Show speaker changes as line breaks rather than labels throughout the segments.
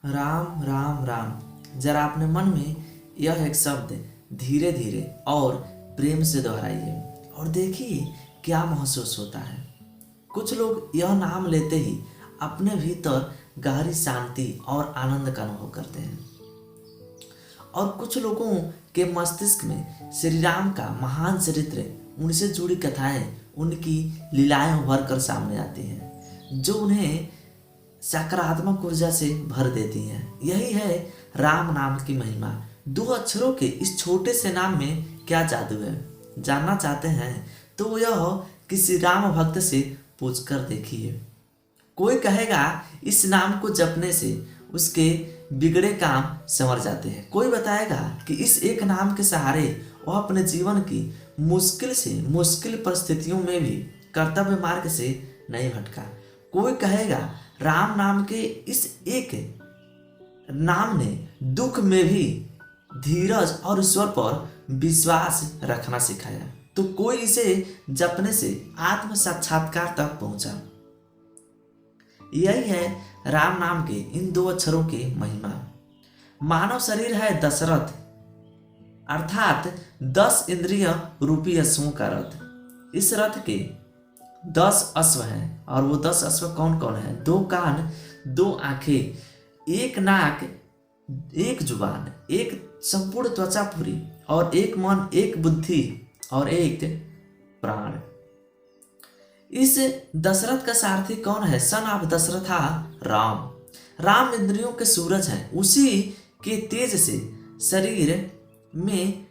राम राम राम। जरा अपने मन में यह एक शब्द धीरे धीरे और प्रेम से दोहराइए और देखिए क्या महसूस होता है। कुछ लोग यह नाम लेते ही अपने भीतर गहरी शांति और आनंद का अनुभव करते हैं और कुछ लोगों के मस्तिष्क में श्री राम का महान चरित्र, उनसे जुड़ी कथाएं, उनकी लीलाएं उभर कर सामने आती हैं जो उन्हें सकारात्मक ऊर्जा से भर देती हैं। यही है राम नाम की महिमा। दो अक्षरों के इस छोटे से नाम में क्या जादू है, जानना चाहते हैं तो यह किसी राम भक्त से पूछकर देखिए। कोई कहेगा इस नाम को जपने से उसके बिगड़े काम संवर जाते हैं। कोई बताएगा कि इस एक नाम के सहारे वह अपने जीवन की मुश्किल से मुश्किल परिस्थितियों में भी कर्तव्य मार्ग से नहीं भटका। कोई कहेगा राम नाम के इस एक नाम ने दुख में भी धीरज और ईश्वर पर विश्वास रखना सिखाया। तो कोई इसे जपने से आत्म साक्षात्कार तक पहुंचा। यही है राम नाम के इन दो अक्षरों की महिमा। मानव शरीर है दशरथ, अर्थात 10 इंद्रिय रूपी अश्वों का रथ। इस रथ के 10 अश्व हैं और वो 10 अश्व कौन कौन है? 2 कान, 2 आंखें, 1 नाक, 1 जुबान, 1 संपूर्ण त्वचा पूरी और 1 मन, 1 बुद्धि और 1 प्राण। इस दशरथ का सारथी कौन है? Son of Dasharatha Ram. राम इंद्रियों के सूरज हैं, उसी के तेज से शरीर में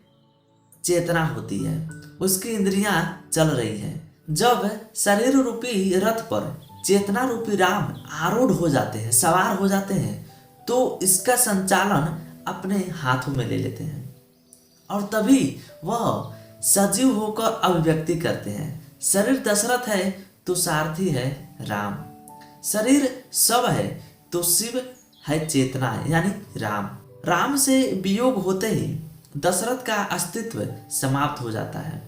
चेतना होती है, उसकी इंद्रियां चल रही हैं। जब शरीर रूपी रथ पर चेतना रूपी राम आरूढ़ हो जाते हैं, सवार हो जाते हैं, तो इसका संचालन अपने हाथों में ले लेते हैं और तभी वह सजीव होकर अभिव्यक्ति करते हैं। शरीर दशरथ है तो सारथी है राम। शरीर सब है तो शिव है, चेतना है यानी राम। राम से वियोग होते ही दशरथ का अस्तित्व समाप्त हो जाता है।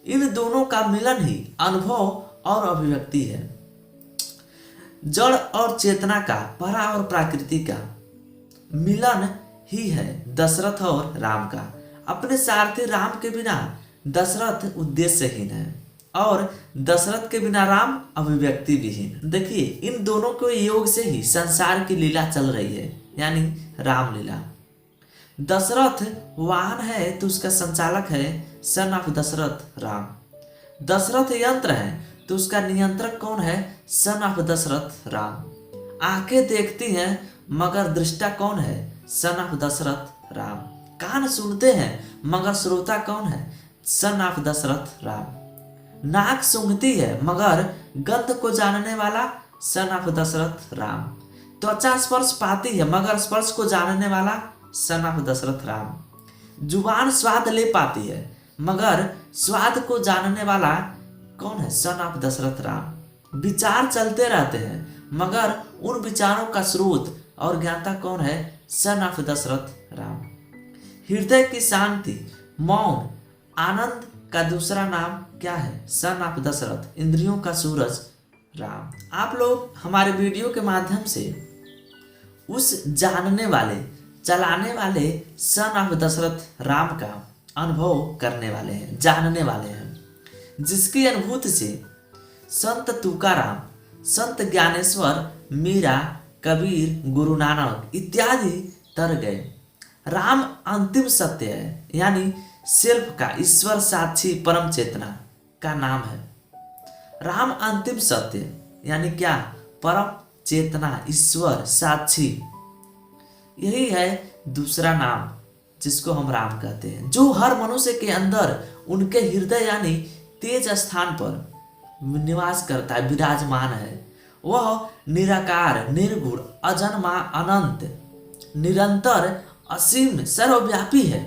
इन दोनों का मिलन ही अनुभव और अभिव्यक्ति है। जड़ और चेतना का, परा और प्रकृति का मिलन ही है दशरथ और राम का। अपने सारथी राम के बिना दशरथ उद्देश्यहीन है और दशरथ के बिना राम अभिव्यक्ति विहीन। देखिए इन दोनों के योग से ही संसार की लीला चल रही है, यानी रामलीला। दशरथ वाहन है तो उसका संचालक है सन ऑफ दशरथ राम। दशरथ यंत्र है तो उसका नियंत्रक कौन है? Son of Dasharath Ram. आंखें देखती हैं मगर दृष्टा कौन है? Son of Dasharath Ram. कान सुनते हैं मगर श्रोता कौन है? Son of Dasharath Ram. नाक सूंघती है मगर गंध को जानने वाला सन ऑफ दशरथ राम। त्वचा स्पर्श पाती है मगर स्पर्श को जानने वाला सन ऑफ दशरथ राम। जुबान स्वाद ले पाती है मगर स्वाद को जानने वाला कौन है? Son of Dasharath Ram. विचार चलते रहते हैं मगर उन विचारों का स्रोत और ज्ञाता कौन है? Son of Dasharath Ram. हृदय की शांति, मौन, आनंद का दूसरा नाम क्या है? Son of Dasharath. इंद्रियों का सूरज राम। आप लोग हमारे वीडियो के माध्यम से उस जानने वाले, चलाने वाले सन ऑफ दशरथ राम का अनुभव करने वाले हैं, जानने वाले हैं, जिसकी अनुभूति से संत तुकाराम, संत ज्ञानेश्वर, मीरा, कबीर, गुरु नानक इत्यादि तर गए। राम अंतिम सत्य है, यानी सेल्फ का, ईश्वर साक्षी परम चेतना का नाम है। राम अंतिम सत्य यानी क्या? परम चेतना, ईश्वर साक्षी। यही है दूसरा नाम जिसको हम राम कहते हैं, जो हर मनुष्य के अंदर उनके हृदय यानी तेज स्थान पर निवास करता है, विराजमान है। वह निराकार, निर्गुण, अजन्मा, अनंत, निरंतर, असीम, सर्वव्यापी है।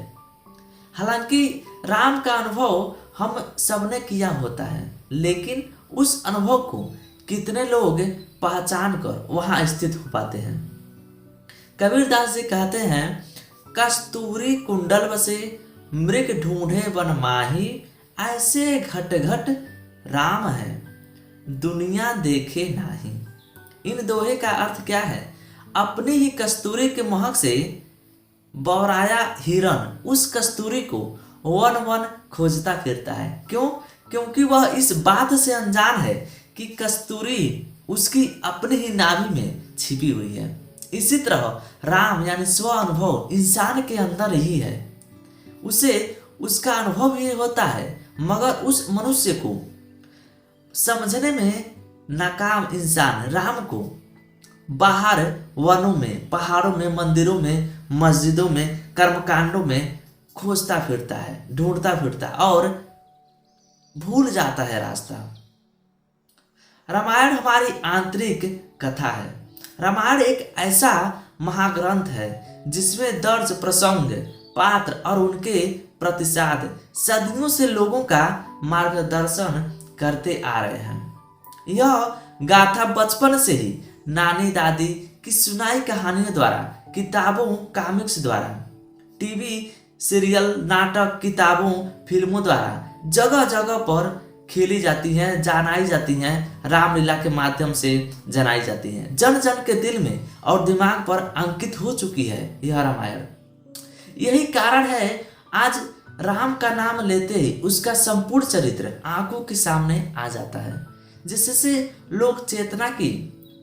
हालांकि राम का अनुभव हम सबने किया होता है, लेकिन उस अनुभव को कितने लोग पहचान कर वहां स्थित हो पाते हैं? कबीरदास जी कहते हैं, कस्तूरी कुंडल बसे मृग ढूंढे वन माही, ऐसे घट घट राम है दुनिया देखे नाही। इन दोहे का अर्थ क्या है? अपनी ही कस्तूरी के महक से बौराया हिरन उस कस्तूरी को वन वन खोजता फिरता है। क्यों? क्योंकि वह इस बात से अनजान है कि कस्तूरी उसकी अपनी ही नाभि में छिपी हुई है। इसी तरह राम यानी स्व अनुभव इंसान के अंदर ही है, उसे उसका अनुभव ही होता है, मगर उस मनुष्य को समझने में नाकाम इंसान राम को बाहर वनों में, पहाड़ों में, मंदिरों में, मस्जिदों में, कर्मकांडों में खोजता फिरता है, ढूंढता फिरता और भूल जाता है रास्ता। रामायण हमारी आंतरिक कथा है। रामायण एक ऐसा महाग्रंथ है जिसमें दर्ज प्रसंग, पात्र और उनके प्रतिसाद सदियों से लोगों का मार्गदर्शन करते आ रहे हैं। यह गाथा बचपन से ही नानी दादी की सुनाई कहानियों द्वारा, किताबों, कॉमिक्स द्वारा, टीवी सीरियल, नाटक, किताबों, फिल्मों द्वारा जगह जगह पर खेली जाती हैं, जनाई जाती हैं, रामलीला के माध्यम से जनाई जाती हैं। जन जन के दिल में और दिमाग पर अंकित हो चुकी है यह रामायण। यही कारण है आज राम का नाम लेते ही उसका संपूर्ण चरित्र आंखों के सामने आ जाता है, जिससे लोग चेतना की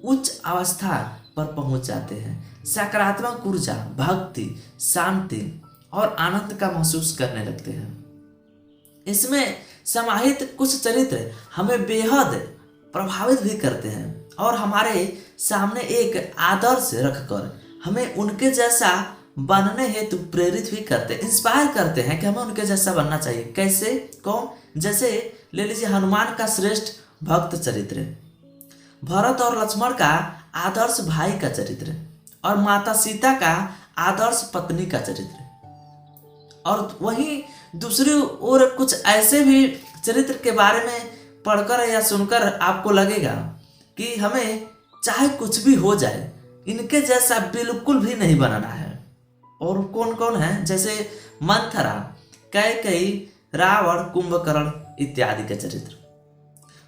उच्च अवस्था पर पहुंच जाते हैं, सकारात्मक ऊर्जा, भक्ति, शांति और आनंद का महसूस करने लगते हैं। इसमें समाहित कुछ चरित्र हमें बेहद प्रभावित भी करते हैं और हमारे सामने एक आदर्श रखकर हमें उनके जैसा बनने हेतु प्रेरित भी करते, इंस्पायर करते हैं कि हमें उनके जैसा बनना चाहिए। कैसे? कौन? जैसे ले लीजिए हनुमान का श्रेष्ठ भक्त चरित्र, भरत और लक्ष्मण का आदर्श भाई का चरित्र, और माता सीता का आदर्श पत्नी का चरित्र। और वहीं दूसरी ओर कुछ ऐसे भी चरित्र के बारे में पढ़कर या सुनकर आपको लगेगा कि हमें चाहे कुछ भी हो जाए इनके जैसा बिल्कुल भी नहीं बनना है। और कौन कौन है? जैसे मंथरा, कैकेयी, रावण, कुंभकर्ण इत्यादि के चरित्र।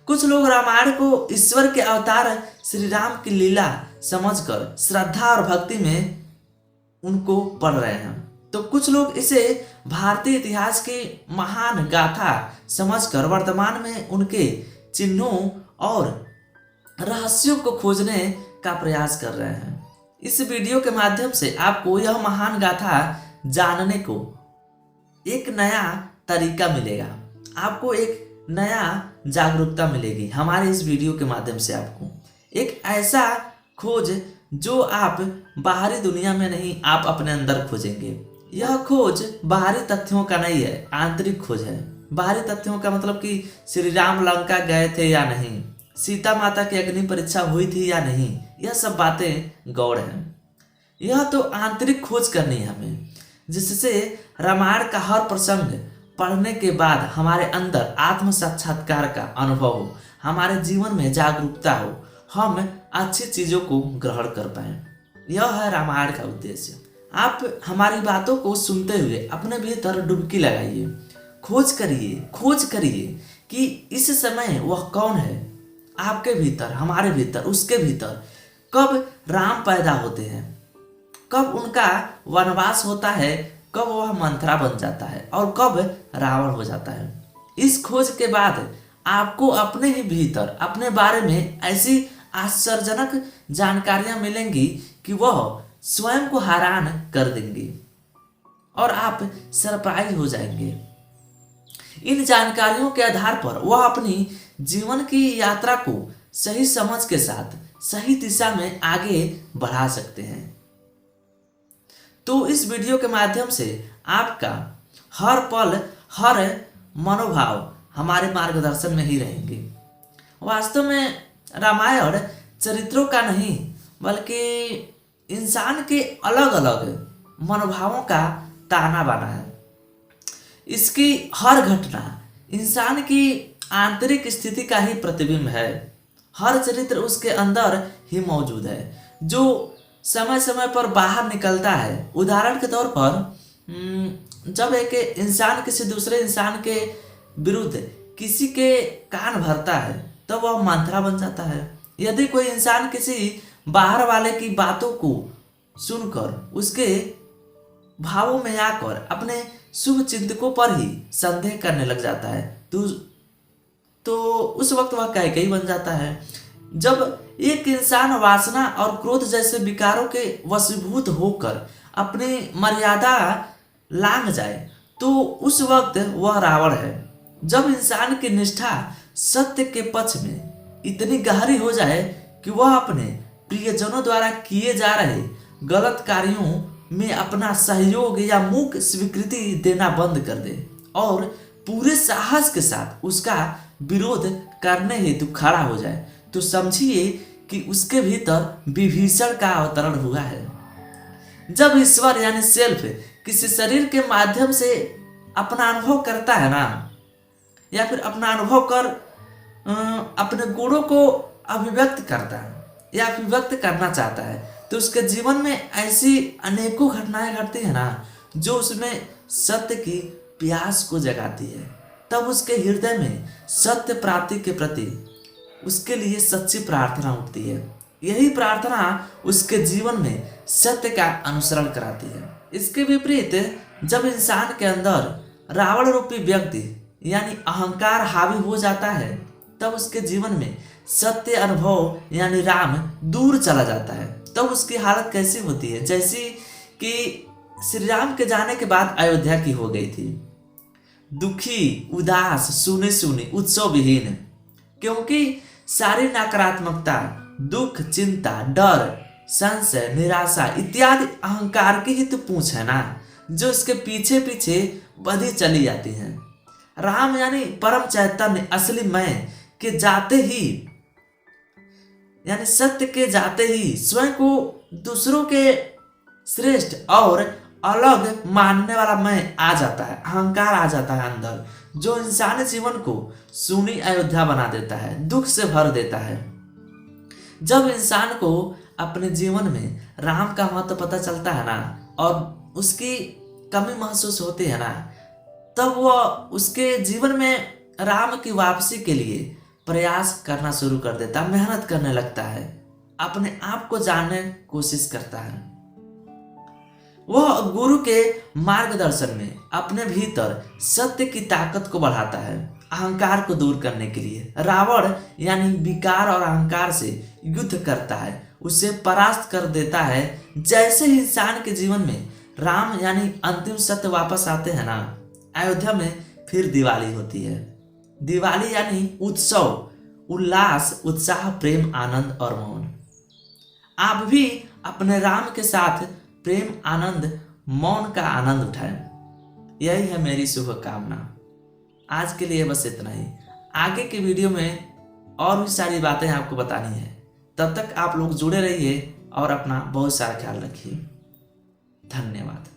कुछ लोग रामायण को ईश्वर के अवतार श्री राम की लीला समझकर श्रद्धा और भक्ति में उनको पढ़ रहे हैं, तो कुछ लोग इसे भारतीय इतिहास की महान गाथा समझकर वर्तमान में उनके चिन्हों और रहस्यों को खोजने का प्रयास कर रहे हैं। इस वीडियो के माध्यम से आपको यह महान गाथा जानने को एक नया तरीका मिलेगा, आपको एक नया जागरूकता मिलेगी। हमारे इस वीडियो के माध्यम से आपको एक ऐसा खोज जो आप बाहरी दुनिया में नहीं, आप अपने अंदर खोजेंगे। यह खोज बाहरी तथ्यों का नहीं है, आंतरिक खोज है। बाहरी तथ्यों का मतलब कि श्री राम लंका गए थे या नहीं, सीता माता की अग्नि परीक्षा हुई थी या नहीं, यह सब बातें गौड़ हैं। यह तो आंतरिक खोज करनी है हमें, जिससे रामायण का हर प्रसंग पढ़ने के बाद हमारे अंदर आत्म साक्षात्कार का अनुभव हो, हमारे जीवन में जागरूकता हो, हम अच्छी चीजों को ग्रहण कर पाए। यह है रामायण का उद्देश्य। आप हमारी बातों को सुनते हुए अपने भीतर डुबकी लगाइए, खोज करिए कि इस समय वह कौन है आपके भीतर, हमारे भीतर, उसके भीतर। कब राम पैदा होते हैं, कब उनका वनवास होता है, कब वह मंथरा बन जाता है और कब रावण हो जाता है। इस खोज के बाद आपको अपने ही भीतर अपने बारे में ऐसी आश्चर्यजनक जानकारियां मिलेंगी कि वह स्वयं को हैरान कर देंगी और आप सरप्राइज हो जाएंगे। इन जानकारियों के आधार पर वह अपनी जीवन की यात्रा को सही समझ के साथ सही दिशा में आगे बढ़ा सकते हैं। तो इस वीडियो के माध्यम से आपका हर पल, हर मनोभाव हमारे मार्गदर्शन में ही रहेंगे। वास्तव में रामायण चरित्रों का नहीं बल्कि इंसान के अलग अलग मनोभावों का ताना बाना है। इसकी हर घटना इंसान की आंतरिक स्थिति का ही प्रतिबिंब है। हर चरित्र उसके अंदर ही मौजूद है जो समय समय पर बाहर निकलता है। उदाहरण के तौर पर जब एक इंसान किसी दूसरे इंसान के विरुद्ध किसी के कान भरता है तो वह मंथरा बन जाता है। यदि कोई इंसान किसी बाहर वाले की बातों को सुनकर उसके भावों में आकर अपने शुभ चिंतकों पर ही संदेह करने लग जाता है। तो उस वक्त वह कैकेयी बन जाता है। जब एक इंसान वासना और क्रोध जैसे विकारों के वशीभूत होकर अपनी मर्यादा लांघ जाए तो उस वक्त वह रावण है। जब इंसान की निष्ठा सत्य के पक्ष में इतनी गहरी हो जाए कि वह अपने प्रियजनों द्वारा किए जा रहे गलत कार्यों में अपना सहयोग या मूक स्वीकृति देना बंद कर दे और पूरे साहस के साथ उसका विरोध करने हेतु खड़ा हो जाए, तो समझिए कि उसके भीतर विभीषण का अवतरण हुआ है। जब ईश्वर यानी सेल्फ किसी शरीर के माध्यम से अपना अनुभव करता है ना, या फिर अपना अनुभव कर अपने गुणों को अभिव्यक्त करता है या अभिव्यक्त करना चाहता है, तो उसके जीवन में ऐसी अनेकों घटनाएं घटती है ना जो उसमें सत्य की प्यास को जगाती है। तब उसके हृदय में सत्य प्राप्ति के प्रति उसके लिए सच्ची प्रार्थना उठती है। यही प्रार्थना उसके जीवन में सत्य का अनुसरण कराती है। इसके विपरीत जब इंसान के अंदर रावण रूपी व्यक्ति यानी अहंकार हावी हो जाता है, तब उसके जीवन में सत्य अनुभव यानी राम दूर चला जाता है। तब उसकी हालत कैसी होती है, जैसी कि श्री राम के जाने के बाद अयोध्या की हो गई थी, दुखी, उदास, सुनी सुनी, उत्सव विहीन। क्योंकि सारी नकारात्मकता, दुख, चिंता, डर, संशय, निराशा इत्यादि अहंकार की ही तो पूंछ है ना, जो इसके पीछे पीछे बढ़ी चली जाती है। राम यानी परम चैतन्य असली मैं के जाते ही यानी सत्य के जाते ही स्वयं को दूसरों के श्रेष्ठ और अलग मानने वाला मैं आ जाता है, अहंकार आ जाता है अंदर, जो इंसानी जीवन को सूनी अयोध्या बना देता है, दुख से भर देता है। जब इंसान को अपने जीवन में राम का महत्व पता चलता है ना और उसकी कमी महसूस होती है ना, तब वह उसके जीवन में राम की वापसी के लिए प्रयास करना शुरू कर देता है, मेहनत करने लगता है, अपने आप को जानने की कोशिश करता है। वह गुरु के मार्गदर्शन में अपने भीतर सत्य की ताकत को बढ़ाता है, अहंकार को दूर करने के लिए रावण यानी विकार और अहंकार से युद्ध करता है, उसे परास्त कर देता है। जैसे ही इंसान के जीवन में राम यानी अंतिम सत्य वापस आते हैं ना, अयोध्या में फिर दिवाली होती है। दिवाली यानी उत्सव, उल्लास, उत्साह, प्रेम, आनंद और मौन। आप भी अपने राम के साथ प्रेम, आनंद, मौन का आनंद उठाएं। यही है मेरी शुभकामना। आज के लिए बस इतना ही। आगे के वीडियो में और भी सारी बातें आपको बतानी है। तब तक आप लोग जुड़े रहिए और अपना बहुत सारा ख्याल रखिए। धन्यवाद।